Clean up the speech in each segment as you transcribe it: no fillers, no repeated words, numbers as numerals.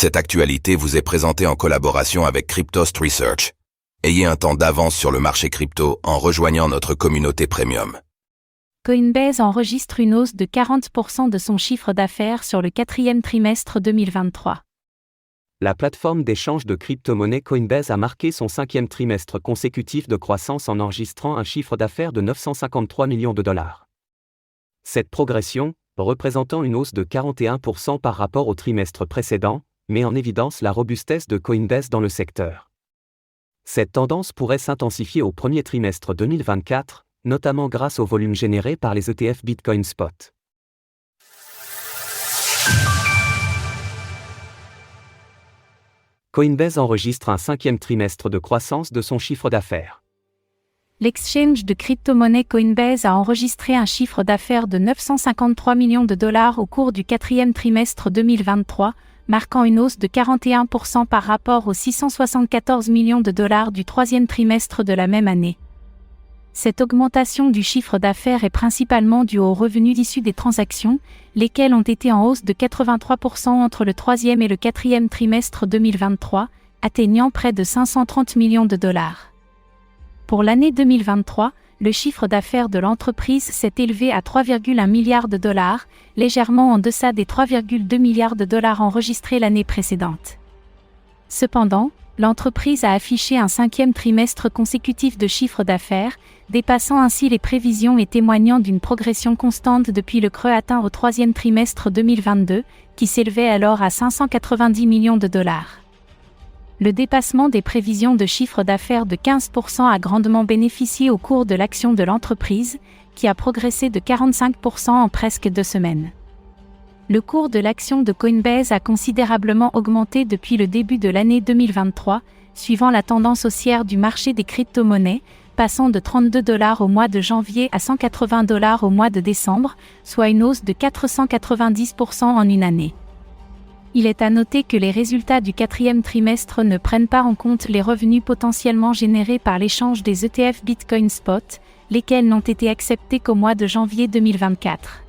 Cette actualité vous est présentée en collaboration avec Cryptost Research. Ayez un temps d'avance sur le marché crypto en rejoignant notre communauté premium. Coinbase enregistre une hausse de 40% de son chiffre d'affaires sur le quatrième trimestre 2023. La plateforme d'échange de crypto-monnaies Coinbase a marqué son 5e trimestre consécutif de croissance en enregistrant un chiffre d'affaires de 953 millions de dollars. Cette progression, représentant une hausse de 41% par rapport au trimestre précédent, met en évidence la robustesse de Coinbase dans le secteur. Cette tendance pourrait s'intensifier au premier trimestre 2024, notamment grâce au volume généré par les ETF Bitcoin Spot. Coinbase enregistre un 5e trimestre de croissance de son chiffre d'affaires. L'exchange de crypto-monnaie Coinbase a enregistré un chiffre d'affaires de 953 millions de dollars au cours du quatrième trimestre 2023, marquant une hausse de 41% par rapport aux 674 millions de dollars du troisième trimestre de la même année. Cette augmentation du chiffre d'affaires est principalement due aux revenus issus des transactions, lesquels ont été en hausse de 83% entre le troisième et le quatrième trimestre 2023, atteignant près de 530 millions de dollars. Pour l'année 2023, le chiffre d'affaires de l'entreprise s'est élevé à 3,1 milliards de dollars, légèrement en deçà des 3,2 milliards de dollars enregistrés l'année précédente. Cependant, l'entreprise a affiché un 5e trimestre consécutif de chiffre d'affaires, dépassant ainsi les prévisions et témoignant d'une progression constante depuis le creux atteint au 3e trimestre 2022, qui s'élevait alors à 590 millions de dollars. Le dépassement des prévisions de chiffre d'affaires de 15% a grandement bénéficié au cours de l'action de l'entreprise, qui a progressé de 45% en presque 2 semaines. Le cours de l'action de Coinbase a considérablement augmenté depuis le début de l'année 2023, suivant la tendance haussière du marché des crypto-monnaies, passant de 32 $ au mois de janvier à 180 $ au mois de décembre, soit une hausse de 490% en une année. Il est à noter que les résultats du quatrième trimestre ne prennent pas en compte les revenus potentiellement générés par l'échange des ETF Bitcoin Spot, lesquels n'ont été acceptés qu'au mois de janvier 2024.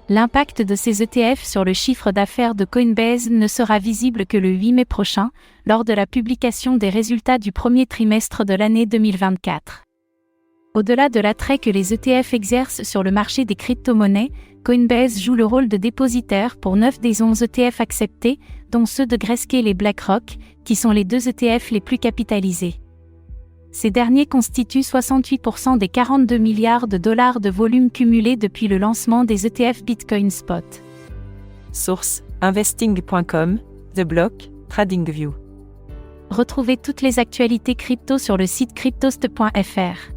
L'impact de ces ETF sur le chiffre d'affaires de Coinbase ne sera visible que le 8 mai prochain, lors de la publication des résultats du premier trimestre de l'année 2024. Au-delà de l'attrait que les ETF exercent sur le marché des crypto-monnaies, Coinbase joue le rôle de dépositaire pour 9 des 11 ETF acceptés, dont ceux de Grayscale et BlackRock, qui sont les 2 ETF les plus capitalisés. Ces derniers constituent 68% des 42 milliards de dollars de volume cumulé depuis le lancement des ETF Bitcoin Spot. Source: investing.com, The Block, TradingView. Retrouvez toutes les actualités crypto sur le site cryptost.fr.